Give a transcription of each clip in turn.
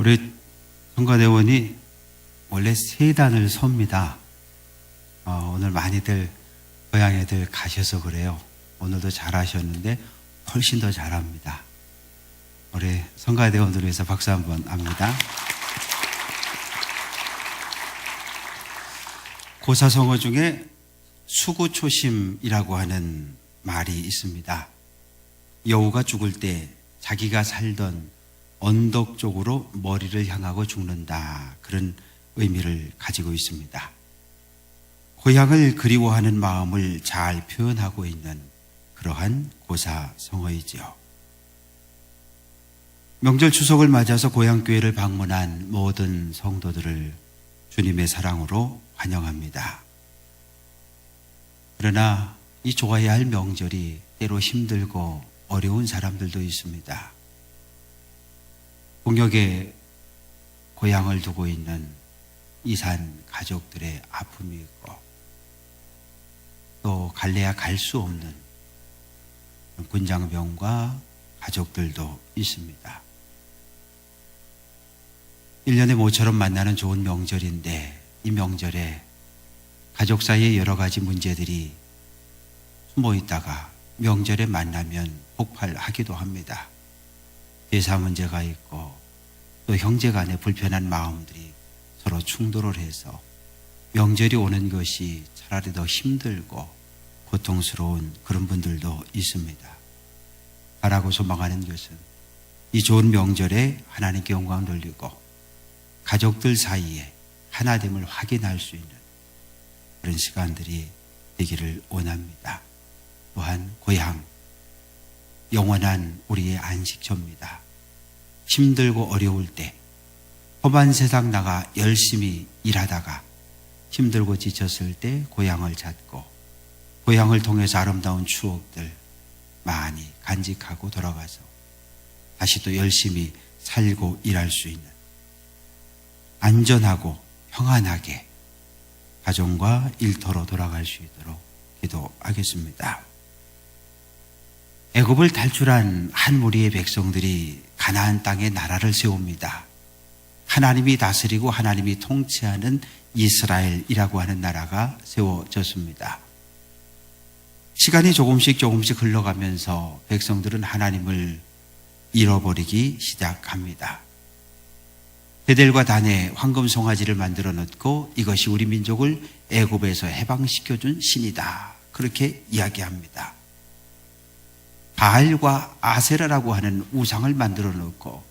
우리 성가대원이 원래 세 단을 섭니다. 오늘 많이들 고향에들 가셔서 그래요. 오늘도 잘하셨는데 훨씬 더 잘합니다. 우리 성가대원들을 위해서 박수 한번 합니다. 고사성어 중에 수구초심이라고 하는 말이 있습니다. 여우가 죽을 때 자기가 살던 언덕 쪽으로 머리를 향하고 죽는다, 그런 의미를 가지고 있습니다. 고향을 그리워하는 마음을 잘 표현하고 있는 그러한 고사성어이지요. 명절 추석을 맞아서 고향교회를 방문한 모든 성도들을 주님의 사랑으로 환영합니다. 그러나 이 좋아야 할 명절이 때로 힘들고 어려운 사람들도 있습니다. 공역에 고향을 두고 있는 이산 가족들의 아픔이 있고, 또 갈래야 갈 수 없는 군장병과 가족들도 있습니다. 1년에 모처럼 만나는 좋은 명절인데, 이 명절에 가족 사이에 여러 가지 문제들이 숨어 있다가 명절에 만나면 폭발하기도 합니다. 제사 문제가 있고, 또 형제 간의 불편한 마음들이 서로 충돌을 해서 명절이 오는 것이 차라리 더 힘들고 고통스러운 그런 분들도 있습니다. 바라고 소망하는 것은 이 좋은 명절에 하나님께 영광 돌리고 가족들 사이에 하나됨을 확인할 수 있는 그런 시간들이 되기를 원합니다. 또한 고향, 영원한 우리의 안식처입니다. 힘들고 어려울 때 험한 세상 나가 열심히 일하다가 힘들고 지쳤을 때 고향을 찾고, 고향을 통해서 아름다운 추억들 많이 간직하고 돌아가서 다시 또 열심히 살고 일할 수 있는, 안전하고 평안하게 가정과 일터로 돌아갈 수 있도록 기도하겠습니다. 애굽을 탈출한 한 무리의 백성들이 가나안 땅에 나라를 세웁니다. 하나님이 다스리고 하나님이 통치하는 이스라엘이라고 하는 나라가 세워졌습니다. 시간이 조금씩 흘러가면서 백성들은 하나님을 잃어버리기 시작합니다. 베델과 단에 황금 송아지를 만들어 놓고 이것이 우리 민족을 애굽에서 해방시켜준 신이다, 그렇게 이야기합니다. 바알과 아세라라고 하는 우상을 만들어 놓고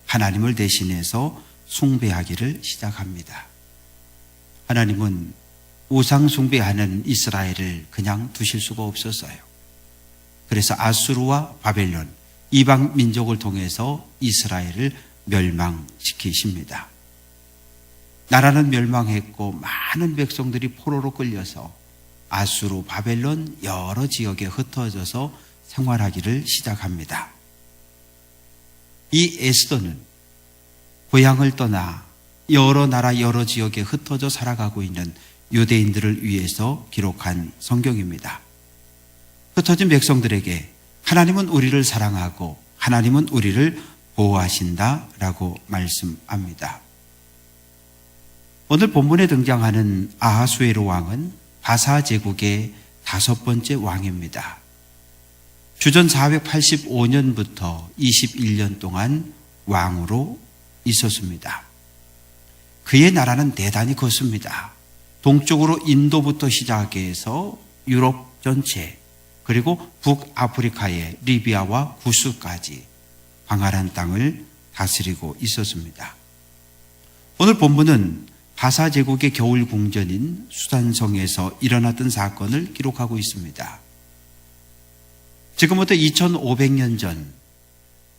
하나님을 대신해서 숭배하기를 시작합니다. 하나님은 우상 숭배하는 이스라엘을 그냥 두실 수가 없었어요. 그래서 아수르와 바벨론, 이방 민족을 통해서 이스라엘을 멸망시키십니다. 나라는 멸망했고 많은 백성들이 포로로 끌려서 아수르, 바벨론 여러 지역에 흩어져서 생활하기를 시작합니다. 이 에스더는 고향을 떠나 여러 나라 여러 지역에 흩어져 살아가고 있는 유대인들을 위해서 기록한 성경입니다. 흩어진 백성들에게 하나님은 우리를 사랑하고 하나님은 우리를 보호하신다라고 말씀합니다. 오늘 본문에 등장하는 아하수에로 왕은 바사 제국의 5번째 왕입니다. 주전 485년부터 21년 동안 왕으로 있었습니다. 그의 나라는 대단히 컸습니다. 동쪽으로 인도부터 시작해서 유럽 전체, 그리고 북아프리카의 리비아와 구스까지 광활한 땅을 다스리고 있었습니다. 오늘 본문은 바사 제국의 겨울 궁전인 수산성에서 일어났던 사건을 기록하고 있습니다. 지금부터 2500년 전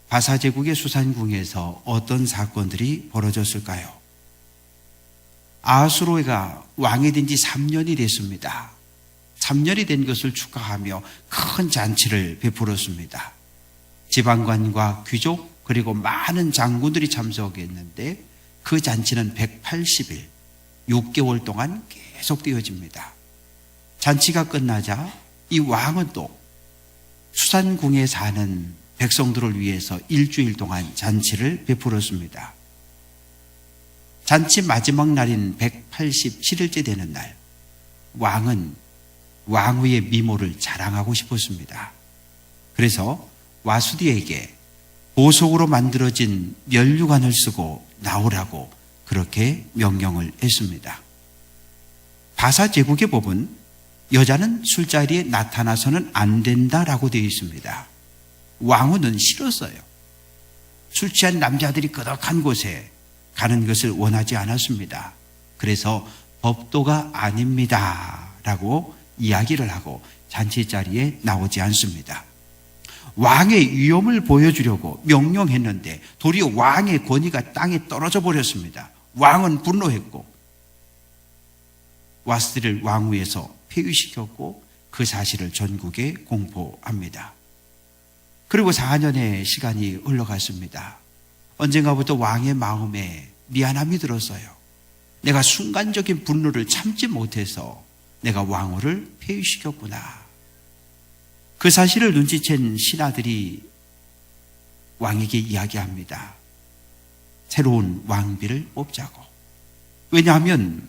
바사 제국의 수산궁에서 어떤 사건들이 벌어졌을까요? 아하수에로가 왕이 된 지 3년이 됐습니다. 3년이 된 것을 축하하며 큰 잔치를 베풀었습니다. 지방관과 귀족 그리고 많은 장군들이 참석했는데 그 잔치는 180일, 6개월 동안 계속되어집니다. 잔치가 끝나자 이 왕은 또 수산궁에 사는 백성들을 위해서 일주일 동안 잔치를 베풀었습니다. 잔치 마지막 날인 187일째 되는 날, 왕은 왕후의 미모를 자랑하고 싶었습니다. 그래서 와수디에게 보석으로 만들어진 면류관을 쓰고 나오라고 그렇게 명령을 했습니다. 바사 제국의 법은 여자는 술자리에 나타나서는 안 된다라고 되어 있습니다. 왕후는 싫었어요. 술 취한 남자들이 거덕한 곳에 가는 것을 원하지 않았습니다. 그래서 법도가 아닙니다 라고 이야기를 하고 잔치 자리에 나오지 않습니다. 왕의 위엄을 보여주려고 명령했는데 도리어 왕의 권위가 땅에 떨어져 버렸습니다. 왕은 분노했고 와스디를 왕후에서 폐위시켰고 그 사실을 전국에 공포합니다. 그리고 4년의 시간이 흘러갔습니다. 언젠가부터 왕의 마음에 미안함이 들었어요. 내가 순간적인 분노를 참지 못해서 내가 왕후를 폐위시켰구나. 그 사실을 눈치챈 신하들이 왕에게 이야기합니다. 새로운 왕비를 뽑자고. 왜냐하면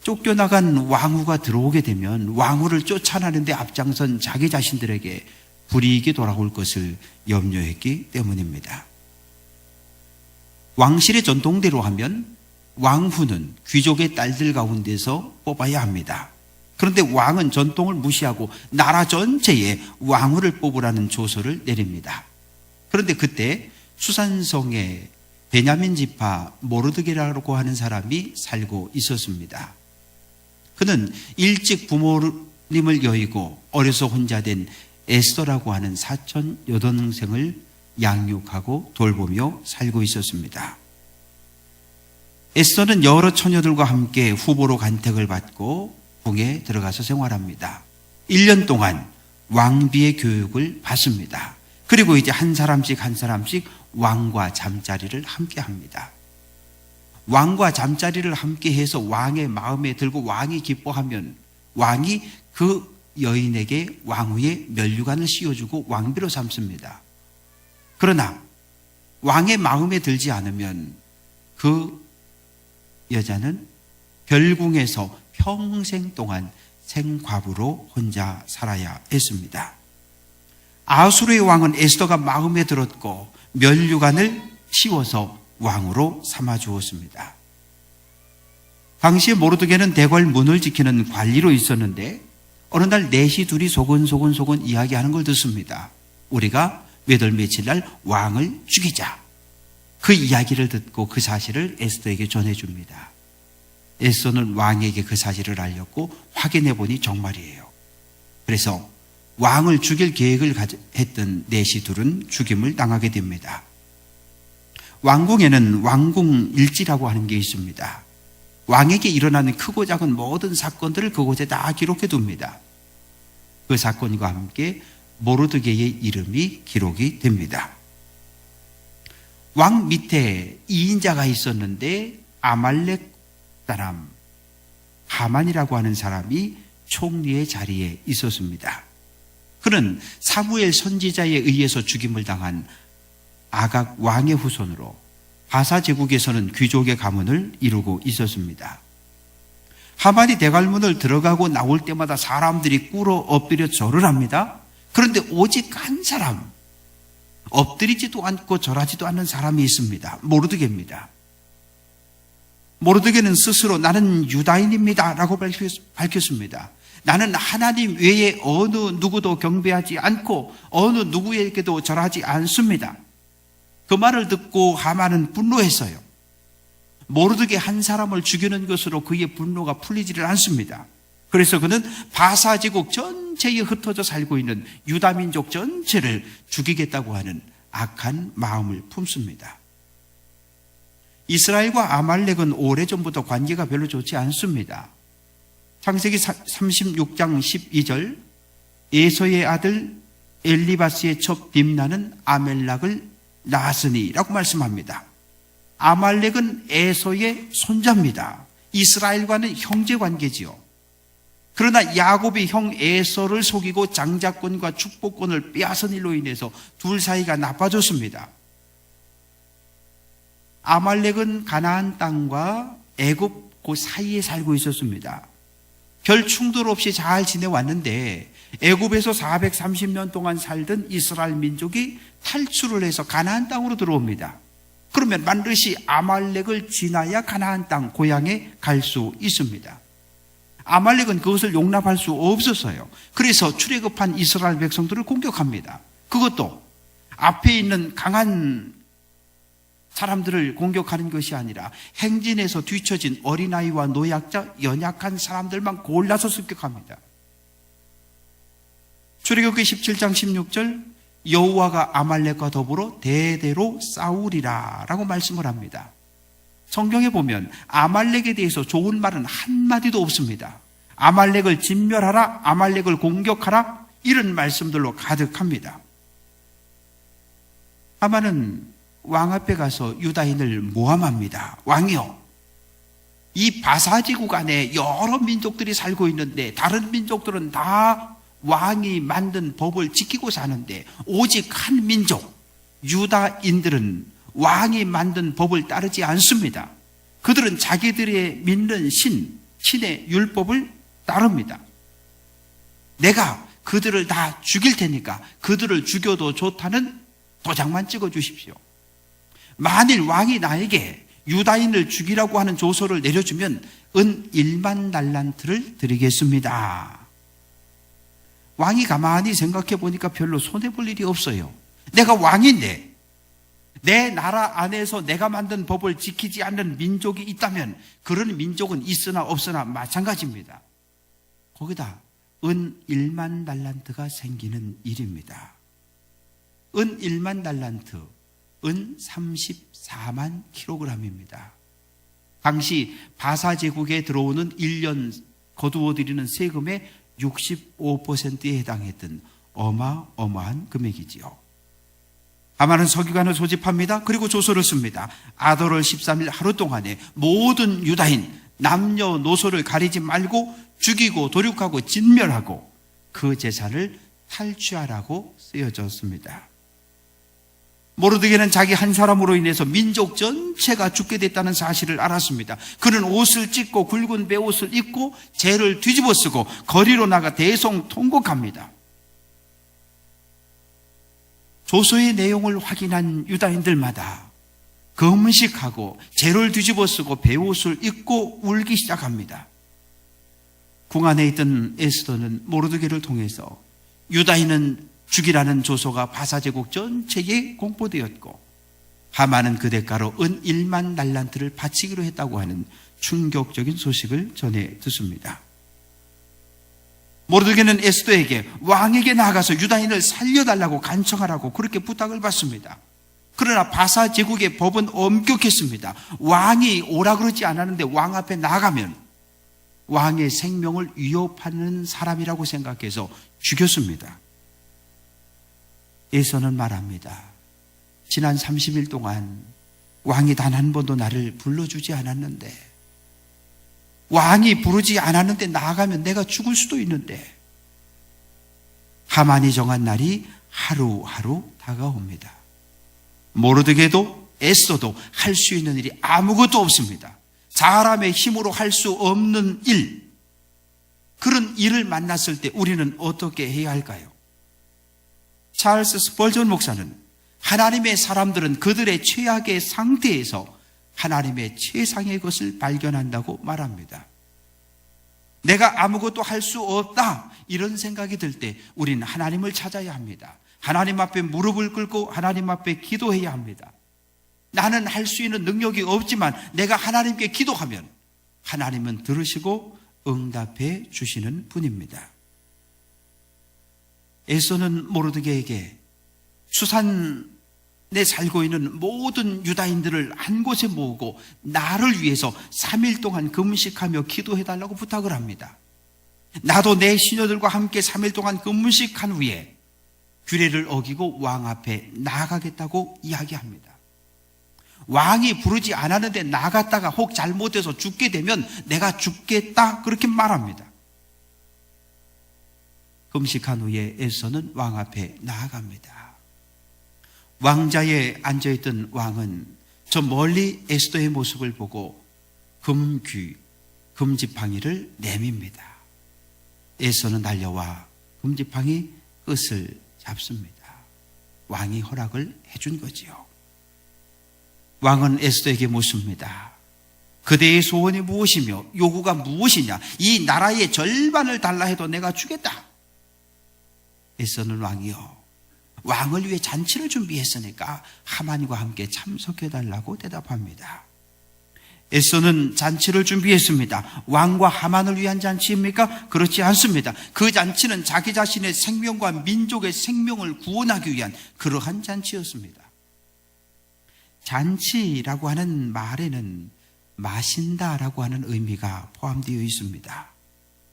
쫓겨나간 왕후가 들어오게 되면 왕후를 쫓아내는데 앞장선 자기 자신들에게 불이익이 돌아올 것을 염려했기 때문입니다. 왕실의 전통대로 하면 왕후는 귀족의 딸들 가운데서 뽑아야 합니다. 그런데 왕은 전통을 무시하고 나라 전체에 왕후를 뽑으라는 조서를 내립니다. 그런데 그때 수산성에 베냐민 지파 모르드게라고 하는 사람이 살고 있었습니다. 그는 일찍 부모님을 여의고 어려서 혼자 된 에스더라고 하는 사촌 여동생을 양육하고 돌보며 살고 있었습니다. 에스더는 여러 처녀들과 함께 후보로 간택을 받고 궁에 들어가서 생활합니다. 1년 동안 왕비의 교육을 받습니다. 그리고 이제 한 사람씩 왕과 잠자리를 함께 합니다. 왕과 잠자리를 함께 해서 왕의 마음에 들고 왕이 기뻐하면 왕이 그 여인에게 왕후의 면류관을 씌워주고 왕비로 삼습니다. 그러나 왕의 마음에 들지 않으면 그 여자는 별궁에서 평생 동안 생과부로 혼자 살아야 했습니다. 아수르의 왕은 에스더가 마음에 들었고 면류관을 씌워서 왕으로 삼아 주었습니다. 당시에 모르드게는 대궐 문을 지키는 관리로 있었는데 어느 날 넷이 둘이 소곤소곤 이야기하는 걸 듣습니다. 우리가 몇 월 며칠 날 왕을 죽이자. 그 이야기를 듣고 그 사실을 에스더에게 전해줍니다. 에스더는 왕에게 그 사실을 알렸고 확인해 보니 정말이에요. 그래서 왕을 죽일 계획을 했던 넷이 둘은 죽임을 당하게 됩니다. 왕궁에는 왕궁일지라고 하는 게 있습니다. 왕에게 일어나는 크고 작은 모든 사건들을 그곳에 다 기록해 둡니다. 그 사건과 함께 모르드게의 이름이 기록이 됩니다. 왕 밑에 2인자가 있었는데 아말렉 사람 하만이라고 하는 사람이 총리의 자리에 있었습니다. 그는 사무엘 선지자에 의해서 죽임을 당한 아각 왕의 후손으로 바사 제국에서는 귀족의 가문을 이루고 있었습니다. 하만이 대궐문을 들어가고 나올 때마다 사람들이 꿇어 엎드려 절을 합니다. 그런데 오직 한 사람, 엎드리지도 않고 절하지도 않는 사람이 있습니다. 모르드게입니다. 모르드게는 스스로 나는 유다인입니다 라고 밝혔습니다. 나는 하나님 외에 어느 누구도 경배하지 않고 어느 누구에게도 절하지 않습니다. 그 말을 듣고 하만은 분노했어요. 모르드게 한 사람을 죽이는 것으로 그의 분노가 풀리지를 않습니다. 그래서 그는 바사 제국 전체에 흩어져 살고 있는 유다 민족 전체를 죽이겠다고 하는 악한 마음을 품습니다. 이스라엘과 아말렉은 오래전부터 관계가 별로 좋지 않습니다. 창세기 36장 12절 에서의 아들 엘리바스의 첩 딥나는 아멜락을 낳았으니 라고 말씀합니다. 아말렉은 에서의 손자입니다. 이스라엘과는 형제관계지요. 그러나 야곱이 형 에서를 속이고 장자권과 축복권을 빼앗은 일로 인해서 둘 사이가 나빠졌습니다. 아말렉은 가나안 땅과 애굽 그 사이에 살고 있었습니다. 별 충돌 없이 잘 지내왔는데 애굽에서 430년 동안 살던 이스라엘 민족이 탈출을 해서 가나안 땅으로 들어옵니다. 그러면 반드시 아말렉을 지나야 가나안 땅 고향에 갈 수 있습니다. 아말렉은 그것을 용납할 수 없었어요. 그래서 출애굽한 이스라엘 백성들을 공격합니다. 그것도 앞에 있는 강한 사람들을 공격하는 것이 아니라 행진에서 뒤처진 어린아이와 노약자, 연약한 사람들만 골라서 습격합니다. 출애굽기 17장 16절 여호와가 아말렉과 더불어 대대로 싸우리라 라고 말씀을 합니다. 성경에 보면 아말렉에 대해서 좋은 말은 한마디도 없습니다. 아말렉을 진멸하라, 아말렉을 공격하라, 이런 말씀들로 가득합니다. 하만은 왕 앞에 가서 유다인을 모함합니다. 왕이요, 이 바사지국 안에 여러 민족들이 살고 있는데 다른 민족들은 다 왕이 만든 법을 지키고 사는데 오직 한 민족 유다인들은 왕이 만든 법을 따르지 않습니다. 그들은 자기들의 믿는 신의 율법을 따릅니다. 내가 그들을 다 죽일 테니까 그들을 죽여도 좋다는 도장만 찍어주십시오. 만일 왕이 나에게 유다인을 죽이라고 하는 조서를 내려주면 은 1만 달란트를 드리겠습니다. 왕이 가만히 생각해 보니까 별로 손해볼 일이 없어요. 내가 왕인데 내 나라 안에서 내가 만든 법을 지키지 않는 민족이 있다면 그런 민족은 있으나 없으나 마찬가지입니다. 거기다 은 1만 달란트가 생기는 일입니다. 은 1만 달란트, 은 34만 킬로그램입니다. 당시 바사 제국에 들어오는 1년 거두어들이는 세금의 65%에 해당했던 어마어마한 금액이지요. 하만은 서기관을 소집합니다. 그리고 조서를 씁니다. 아더월 13일 하루 동안에 모든 유다인 남녀노소를 가리지 말고 죽이고 도륙하고 진멸하고 그 재산을 탈취하라고 쓰여졌습니다. 모르드게는 자기 한 사람으로 인해서 민족 전체가 죽게 됐다는 사실을 알았습니다. 그는 옷을 찢고 굵은 베옷을 입고 재를 뒤집어 쓰고 거리로 나가 대성통곡합니다. 조서의 내용을 확인한 유다인들마다 금식하고 재를 뒤집어 쓰고 베옷을 입고 울기 시작합니다. 궁 안에 있던 에스더는 모르드게를 통해서 유다인은 죽이라는 조서가 바사제국 전체에 공포되었고 하만은 그 대가로 은 1만 달란트를 바치기로 했다고 하는 충격적인 소식을 전해 듣습니다. 모르드게는 에스더에게 왕에게 나아가서 유다인을 살려달라고 간청하라고 그렇게 부탁을 받습니다. 그러나 바사제국의 법은 엄격했습니다. 왕이 오라 그러지 않았는데 왕 앞에 나가면 왕의 생명을 위협하는 사람이라고 생각해서 죽였습니다. 에서는 말합니다. 지난 30일 동안 왕이 단 한 번도 나를 불러주지 않았는데, 왕이 부르지 않았는데 나아가면 내가 죽을 수도 있는데, 하만이 정한 날이 하루하루 다가옵니다. 모르드게도 에스더도 할 수 있는 일이 아무것도 없습니다. 사람의 힘으로 할 수 없는 일, 그런 일을 만났을 때 우리는 어떻게 해야 할까요? 찰스 스펄전 목사는 하나님의 사람들은 그들의 최악의 상태에서 하나님의 최상의 것을 발견한다고 말합니다. 내가 아무것도 할 수 없다, 이런 생각이 들 때 우리는 하나님을 찾아야 합니다. 하나님 앞에 무릎을 꿇고 하나님 앞에 기도해야 합니다. 나는 할 수 있는 능력이 없지만 내가 하나님께 기도하면 하나님은 들으시고 응답해 주시는 분입니다. 에서는 모르드게에게 수산에 살고 있는 모든 유다인들을 한 곳에 모으고 나를 위해서 3일 동안 금식하며 기도해달라고 부탁을 합니다. 나도 내 시녀들과 함께 3일 동안 금식한 후에 규례를 어기고 왕 앞에 나가겠다고 이야기합니다. 왕이 부르지 않았는데 나갔다가 혹 잘못해서 죽게 되면 내가 죽겠다, 그렇게 말합니다. 금식한 후에 에서는 왕 앞에 나아갑니다. 왕자에 앉아있던 왕은 저 멀리 에스더의 모습을 보고 금지팡이를 내밉니다. 에서는 달려와 금지팡이 끝을 잡습니다. 왕이 허락을 해준 거지요. 왕은 에스더에게 묻습니다. 그대의 소원이 무엇이며 요구가 무엇이냐? 이 나라의 절반을 달라 해도 내가 주겠다. 에스더는 왕을 위해 잔치를 준비했으니까 하만과 함께 참석해달라고 대답합니다. 에스더는 잔치를 준비했습니다. 왕과 하만을 위한 잔치입니까? 그렇지 않습니다. 그 잔치는 자기 자신의 생명과 민족의 생명을 구원하기 위한 그러한 잔치였습니다. 잔치라고 하는 말에는 마신다라고 하는 의미가 포함되어 있습니다.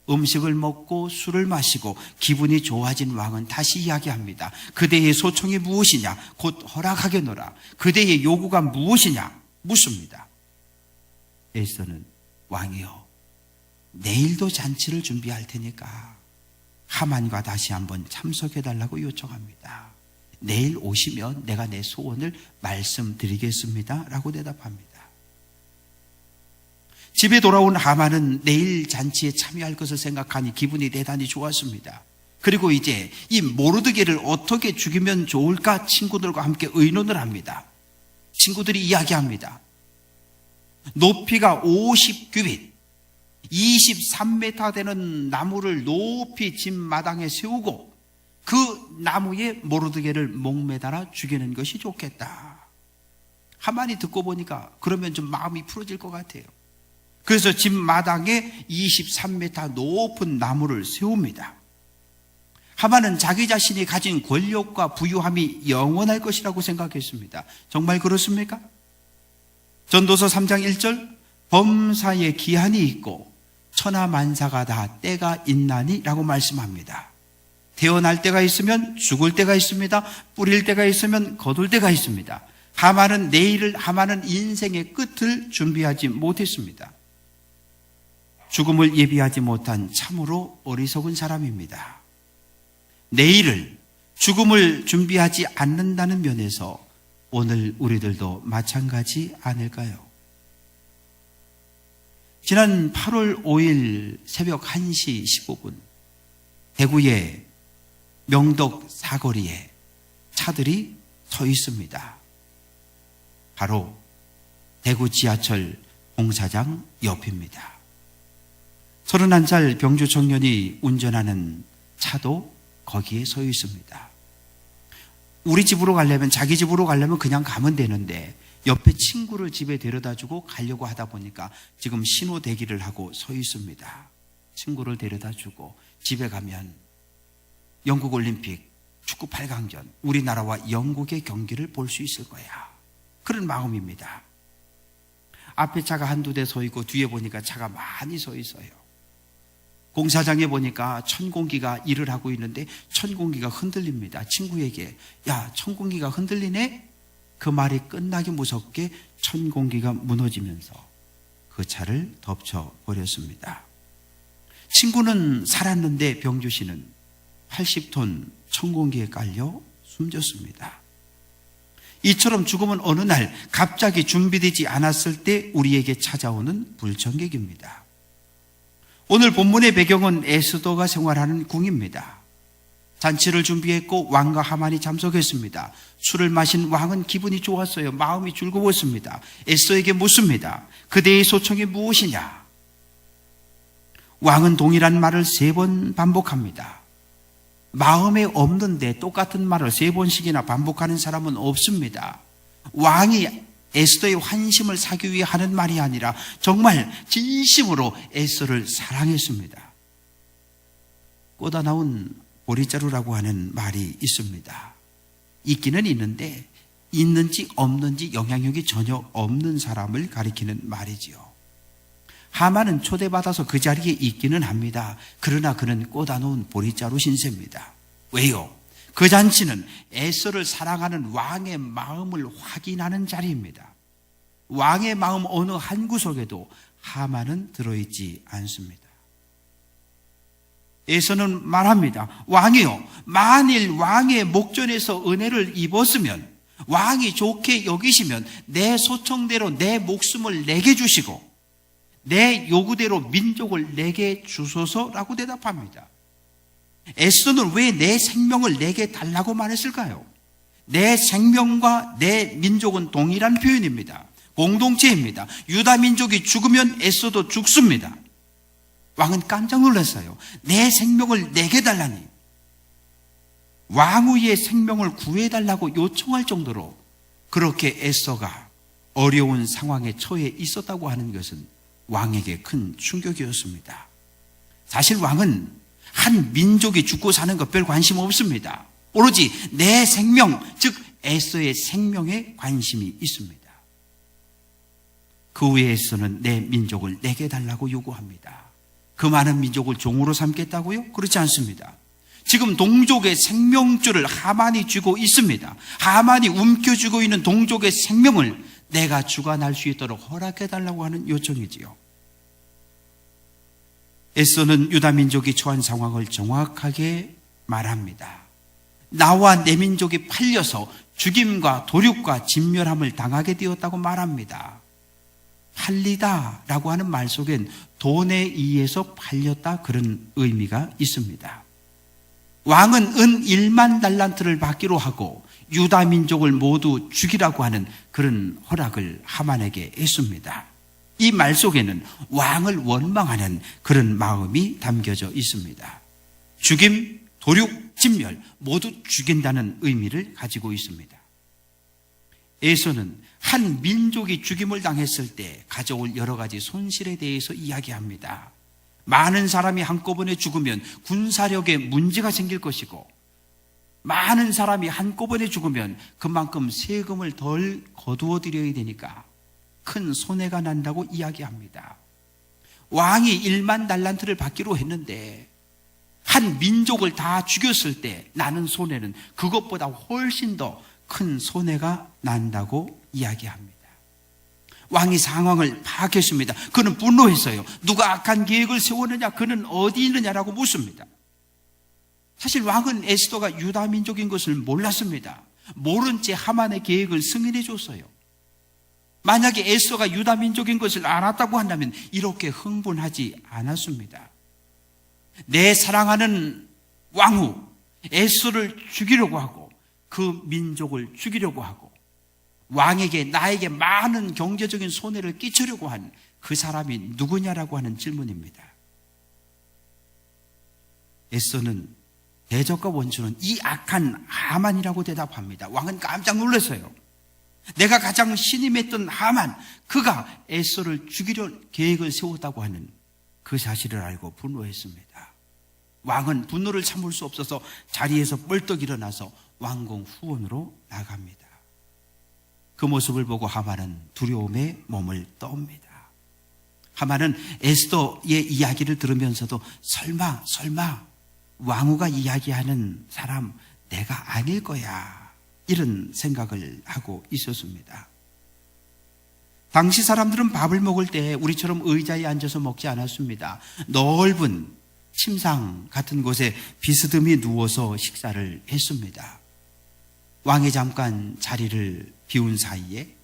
음식을 먹고 술을 마시고 기분이 좋아진 왕은 다시 이야기합니다. 그대의 소청이 무엇이냐? 곧 허락하겠노라. 그대의 요구가 무엇이냐? 묻습니다. 에스더는 왕이여, 내일도 잔치를 준비할 테니까 하만과 다시 한번 참석해달라고 요청합니다. 내일 오시면 내가 내 소원을 말씀드리겠습니다 라고 대답합니다. 집에 돌아온 하만은 내일 잔치에 참여할 것을 생각하니 기분이 대단히 좋았습니다. 그리고 이제 이 모르드게를 어떻게 죽이면 좋을까 친구들과 함께 의논을 합니다. 친구들이 이야기합니다. 높이가 50규빗, 23m 되는 나무를 높이 집 마당에 세우고 그 나무에 모르드게를 목매달아 죽이는 것이 좋겠다. 하만이 듣고 보니까 그러면 좀 마음이 풀어질 것 같아요. 그래서 집 마당에 23m 높은 나무를 세웁니다. 하만은 자기 자신이 가진 권력과 부유함이 영원할 것이라고 생각했습니다. 정말 그렇습니까? 전도서 3장 1절, 범사에 기한이 있고 천하만사가 다 때가 있나니 라고 말씀합니다. 태어날 때가 있으면 죽을 때가 있습니다. 뿌릴 때가 있으면 거둘 때가 있습니다. 하만은 인생의 끝을 준비하지 못했습니다. 죽음을 예비하지 못한 참으로 어리석은 사람입니다. 내일을, 죽음을 준비하지 않는다는 면에서 오늘 우리들도 마찬가지 아닐까요? 지난 8월 5일 새벽 1시 15분 대구의 명덕 사거리에 차들이 서 있습니다. 바로 대구 지하철 공사장 옆입니다. 31살 병주 청년이 운전하는 차도 거기에 서 있습니다. 우리 집으로 가려면, 자기 집으로 가려면 그냥 가면 되는데 옆에 친구를 집에 데려다주고 가려고 하다 보니까 지금 신호 대기를 하고 서 있습니다. 친구를 데려다주고 집에 가면 영국 올림픽 축구 8강전, 우리나라와 영국의 경기를 볼 수 있을 거야. 그런 마음입니다. 앞에 차가 한두 대 서 있고 뒤에 보니까 차가 많이 서 있어요. 공사장에 보니까 천공기가 일을 하고 있는데 천공기가 흔들립니다. 친구에게 야, 천공기가 흔들리네? 그 말이 끝나기 무섭게 천공기가 무너지면서 그 차를 덮쳐버렸습니다. 친구는 살았는데 병주 씨는 80톤 천공기에 깔려 숨졌습니다. 이처럼 죽음은 어느 날 갑자기 준비되지 않았을 때 우리에게 찾아오는 불청객입니다. 오늘 본문의 배경은 에스더가 생활하는 궁입니다. 잔치를 준비했고 왕과 하만이 참석했습니다. 술을 마신 왕은 기분이 좋았어요. 마음이 즐거웠습니다. 에스더에게 묻습니다. 그대의 소청이 무엇이냐? 왕은 동일한 말을 3번 반복합니다. 마음에 없는데 똑같은 말을 3번씩이나 반복하는 사람은 없습니다. 왕이 에스더의 환심을 사기 위해 하는 말이 아니라 정말 진심으로 에스더를 사랑했습니다. 꽂아 나온 보리자루라고 하는 말이 있습니다. 있기는 있는데 있는지 없는지 영향력이 전혀 없는 사람을 가리키는 말이지요. 하만은 초대받아서 그 자리에 있기는 합니다. 그러나 그는 꽂아놓은 보리자루 신세입니다. 왜요? 그 잔치는 에스더를 사랑하는 왕의 마음을 확인하는 자리입니다. 왕의 마음 어느 한 구석에도 하만은 들어있지 않습니다. 에스더는 말합니다. 왕이요, 만일 왕의 목전에서 은혜를 입었으면 왕이 좋게 여기시면 내 소청대로 내 목숨을 내게 주시고 내 요구대로 민족을 내게 주소서라고 대답합니다. 에스더는 왜 내 생명을 내게 달라고 말했을까요? 내 생명과 내 민족은 동일한 표현입니다. 공동체입니다. 유다 민족이 죽으면 에스더도 죽습니다. 왕은 깜짝 놀랐어요. 내 생명을 내게 달라니. 왕후의 생명을 구해달라고 요청할 정도로 그렇게 에스더가 어려운 상황에 처해 있었다고 하는 것은 왕에게 큰 충격이었습니다. 사실 왕은 한 민족이 죽고 사는 것 별 관심 없습니다. 오로지 내 생명, 즉 에스더의 생명에 관심이 있습니다. 그 후에 에스더는 내 민족을 내게 달라고 요구합니다. 그 많은 민족을 종으로 삼겠다고요? 그렇지 않습니다. 지금 동족의 생명줄을 하만이 쥐고 있습니다. 하만이 움켜쥐고 있는 동족의 생명을 내가 주관할 수 있도록 허락해달라고 하는 요청이지요. 에스더는 유다 민족이 처한 상황을 정확하게 말합니다. 나와 내 민족이 팔려서 죽임과 도륙과 진멸함을 당하게 되었다고 말합니다. 팔리다라고 하는 말 속엔 돈에 의해서 팔렸다 그런 의미가 있습니다. 왕은 은 1만 달란트를 받기로 하고 유다 민족을 모두 죽이라고 하는 그런 허락을 하만에게 했습니다. 이 말 속에는 왕을 원망하는 그런 마음이 담겨져 있습니다. 죽임, 도륙, 진멸 모두 죽인다는 의미를 가지고 있습니다. 에서는 한 민족이 죽임을 당했을 때 가져올 여러 가지 손실에 대해서 이야기합니다. 많은 사람이 한꺼번에 죽으면 군사력에 문제가 생길 것이고 많은 사람이 한꺼번에 죽으면 그만큼 세금을 덜 거두어 드려야 되니까 큰 손해가 난다고 이야기합니다. 왕이 1만 달란트를 받기로 했는데 한 민족을 다 죽였을 때 나는 손해는 그것보다 훨씬 더 큰 손해가 난다고 이야기합니다. 왕이 상황을 파악했습니다. 그는 분노했어요. 누가 악한 계획을 세웠느냐? 그는 어디 있느냐라고 묻습니다. 사실 왕은 에스더가 유다 민족인 것을 몰랐습니다. 모른 채 하만의 계획을 승인해 줬어요. 만약에 에스더가 유다 민족인 것을 알았다고 한다면 이렇게 흥분하지 않았습니다. 내 사랑하는 왕후 에스더를 죽이려고 하고 그 민족을 죽이려고 하고 왕에게 나에게 많은 경제적인 손해를 끼치려고 한 그 사람이 누구냐라고 하는 질문입니다. 에스더는 대적과 원수는 이 악한 하만이라고 대답합니다. 왕은 깜짝 놀랐어요. 내가 가장 신임했던 하만, 그가 에스더를 죽이려 계획을 세웠다고 하는 그 사실을 알고 분노했습니다. 왕은 분노를 참을 수 없어서 자리에서 뻘떡 일어나서 왕궁 후원으로 나갑니다. 그 모습을 보고 하만은 두려움에 몸을 떠옵니다. 하만은 에스더의 이야기를 들으면서도 설마 왕후가 이야기하는 사람 내가 아닐 거야 이런 생각을 하고 있었습니다. 당시 사람들은 밥을 먹을 때 우리처럼 의자에 앉아서 먹지 않았습니다. 넓은 침상 같은 곳에 비스듬히 누워서 식사를 했습니다. 왕이 잠깐 자리를 비운 사이에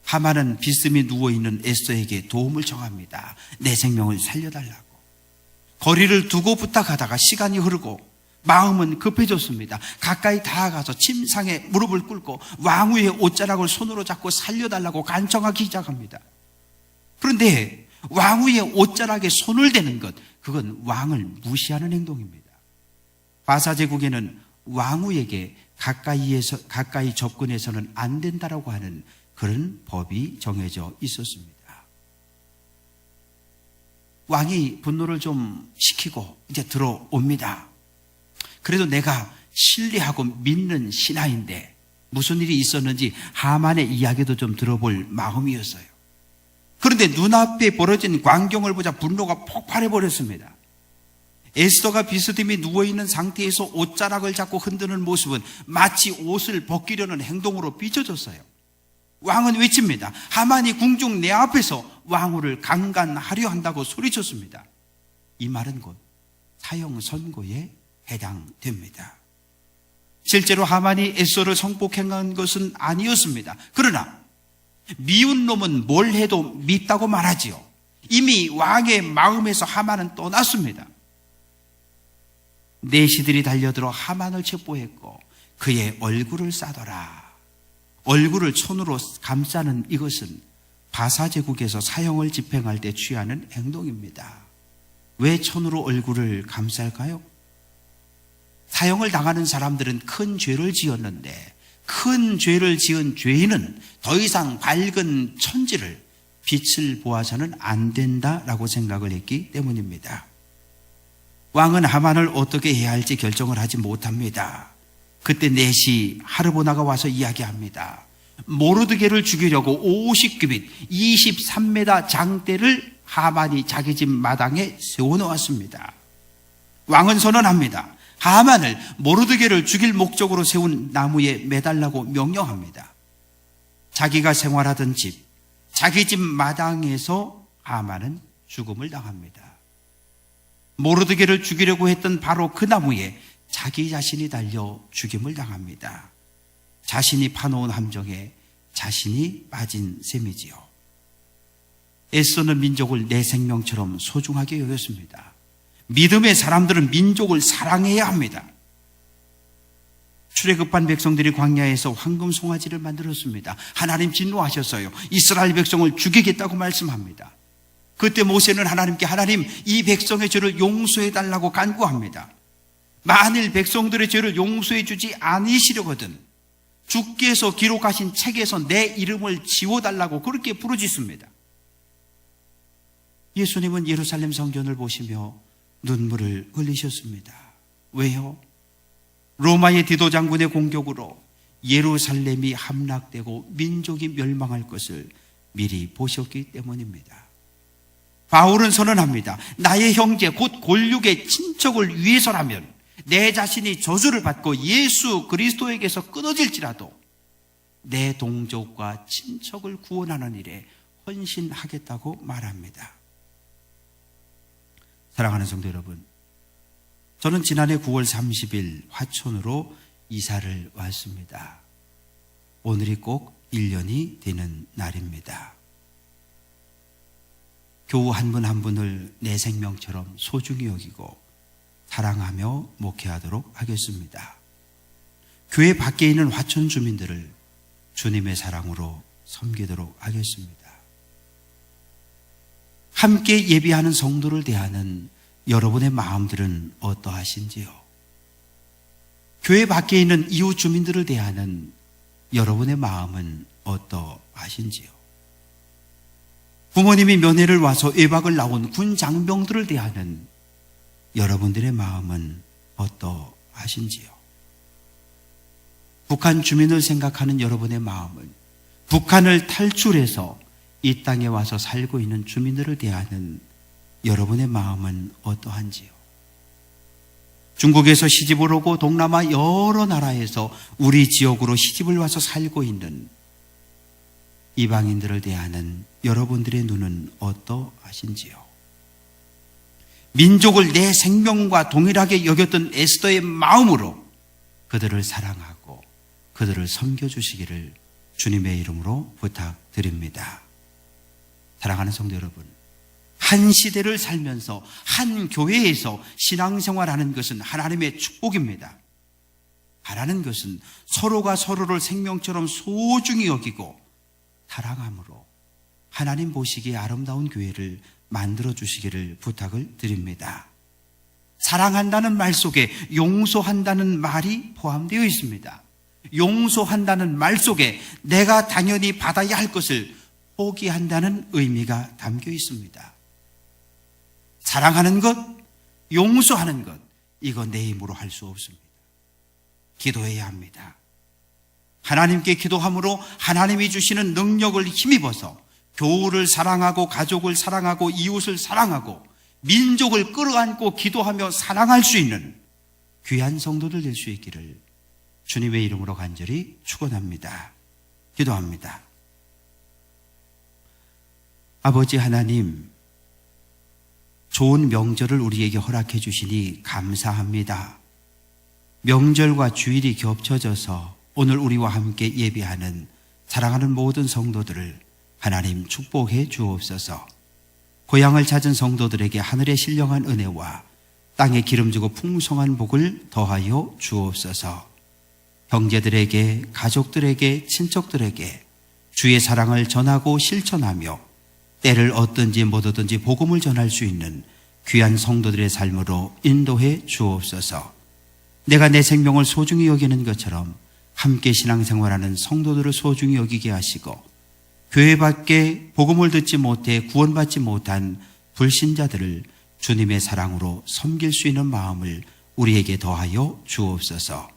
하만은 비스듬히 누워있는 에스더에게 도움을 청합니다. 내 생명을 살려달라고. 거리를 두고 부탁하다가 시간이 흐르고 마음은 급해졌습니다. 가까이 다가가서 침상에 무릎을 꿇고 왕후의 옷자락을 손으로 잡고 살려달라고 간청하기 시작합니다. 그런데 왕후의 옷자락에 손을 대는 것, 그건 왕을 무시하는 행동입니다. 바사제국에는 왕후에게 가까이 접근해서는 안 된다라고 하는 그런 법이 정해져 있었습니다. 왕이 분노를 좀 식히고 이제 들어옵니다. 그래도 내가 신뢰하고 믿는 신하인데 무슨 일이 있었는지 하만의 이야기도 좀 들어볼 마음이었어요. 그런데 눈앞에 벌어진 광경을 보자 분노가 폭발해버렸습니다. 에스더가 비스듬히 누워있는 상태에서 옷자락을 잡고 흔드는 모습은 마치 옷을 벗기려는 행동으로 비춰졌어요. 왕은 외칩니다. 하만이 궁중 내 앞에서 왕후를 강간하려 한다고 소리쳤습니다. 이 말은 곧 사형 선고에 해당됩니다. 실제로 하만이 에스더를 성폭행한 것은 아니었습니다. 그러나 미운 놈은 뭘 해도 밉다고 말하지요. 이미 왕의 마음에서 하만은 떠났습니다. 내시들이 달려들어 하만을 체포했고 그의 얼굴을 싸더라. 얼굴을 손으로 감싸는 이것은 바사 제국에서 사형을 집행할 때 취하는 행동입니다. 왜 손으로 얼굴을 감쌀까요? 사형을 당하는 사람들은 큰 죄를 지었는데 큰 죄를 지은 죄인은 더 이상 밝은 천지를 빛을 보아서는 안 된다라고 생각을 했기 때문입니다. 왕은 하만을 어떻게 해야 할지 결정을 하지 못합니다. 그때 넷이 하르보나가 와서 이야기합니다. 모르드게를 죽이려고 50규빗 23m 장대를 하만이 자기 집 마당에 세워놓았습니다. 왕은 선언합니다. 하만을 모르드게를 죽일 목적으로 세운 나무에 매달라고 명령합니다. 자기가 생활하던 집, 자기 집 마당에서 하만은 죽음을 당합니다. 모르드게를 죽이려고 했던 바로 그 나무에 자기 자신이 달려 죽임을 당합니다. 자신이 파놓은 함정에 자신이 빠진 셈이지요. 에스더는 민족을 내 생명처럼 소중하게 여겼습니다. 믿음의 사람들은 민족을 사랑해야 합니다. 출애굽한 백성들이 광야에서 황금 송아지를 만들었습니다. 하나님 진노하셨어요. 이스라엘 백성을 죽이겠다고 말씀합니다. 그때 모세는 하나님께 하나님 이 백성의 죄를 용서해 달라고 간구합니다. 만일 백성들의 죄를 용서해 주지 않으시려거든 주께서 기록하신 책에서 내 이름을 지워달라고 그렇게 부르짖습니다. 예수님은 예루살렘 성전을 보시며 눈물을 흘리셨습니다. 왜요? 로마의 디도 장군의 공격으로 예루살렘이 함락되고 민족이 멸망할 것을 미리 보셨기 때문입니다. 바울은 선언합니다. 나의 형제 곧 골육의 친척을 위해서라면 내 자신이 저주를 받고 예수 그리스도에게서 끊어질지라도 내 동족과 친척을 구원하는 일에 헌신하겠다고 말합니다. 사랑하는 성도 여러분, 저는 지난해 9월 30일 화촌으로 이사를 왔습니다. 오늘이 꼭 1년이 되는 날입니다. 교우 한 분 한 분을 내 생명처럼 소중히 여기고 사랑하며 목회하도록 하겠습니다. 교회 밖에 있는 화촌 주민들을 주님의 사랑으로 섬기도록 하겠습니다. 함께 예비하는 성도를 대하는 여러분의 마음들은 어떠하신지요? 교회 밖에 있는 이웃 주민들을 대하는 여러분의 마음은 어떠하신지요? 부모님이 면회를 와서 외박을 나온 군 장병들을 대하는 여러분들의 마음은 어떠하신지요? 북한 주민을 생각하는 여러분의 마음은 북한을 탈출해서 이 땅에 와서 살고 있는 주민들을 대하는 여러분의 마음은 어떠한지요? 중국에서 시집을 오고 동남아 여러 나라에서 우리 지역으로 시집을 와서 살고 있는 이방인들을 대하는 여러분들의 눈은 어떠하신지요? 민족을 내 생명과 동일하게 여겼던 에스더의 마음으로 그들을 사랑하고 그들을 섬겨주시기를 주님의 이름으로 부탁드립니다. 사랑하는 성도 여러분, 한 시대를 살면서 한 교회에서 신앙생활하는 것은 하나님의 축복입니다. 바라는 것은 서로가 서로를 생명처럼 소중히 여기고 사랑함으로 하나님 보시기에 아름다운 교회를 만들어 주시기를 부탁을 드립니다. 사랑한다는 말 속에 용서한다는 말이 포함되어 있습니다. 용서한다는 말 속에 내가 당연히 받아야 할 것을 포기한다는 의미가 담겨 있습니다. 사랑하는 것, 용서하는 것, 이거 내 힘으로 할 수 없습니다. 기도해야 합니다. 하나님께 기도함으로 하나님이 주시는 능력을 힘입어서 교우를 사랑하고 가족을 사랑하고 이웃을 사랑하고 민족을 끌어안고 기도하며 사랑할 수 있는 귀한 성도들 될 수 있기를 주님의 이름으로 간절히 축원합니다. 기도합니다. 아버지 하나님, 좋은 명절을 우리에게 허락해 주시니 감사합니다. 명절과 주일이 겹쳐져서 오늘 우리와 함께 예배하는 사랑하는 모든 성도들을 하나님 축복해 주옵소서. 고향을 찾은 성도들에게 하늘의 신령한 은혜와 땅에 기름지고 풍성한 복을 더하여 주옵소서. 형제들에게, 가족들에게, 친척들에게 주의 사랑을 전하고 실천하며 때를 얻든지 못 얻든지 복음을 전할 수 있는 귀한 성도들의 삶으로 인도해 주옵소서. 내가 내 생명을 소중히 여기는 것처럼 함께 신앙생활하는 성도들을 소중히 여기게 하시고 교회 밖에 복음을 듣지 못해 구원받지 못한 불신자들을 주님의 사랑으로 섬길 수 있는 마음을 우리에게 더하여 주옵소서.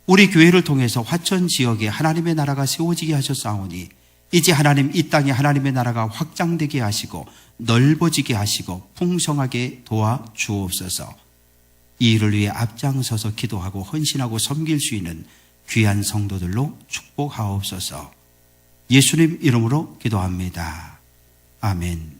우리 교회를 통해서 화천 지역에 하나님의 나라가 세워지게 하셨사오니 이제 하나님 이 땅에 하나님의 나라가 확장되게 하시고 넓어지게 하시고 풍성하게 도와 주옵소서. 이 일을 위해 앞장서서 기도하고 헌신하고 섬길 수 있는 귀한 성도들로 축복하옵소서. 예수님 이름으로 기도합니다. 아멘.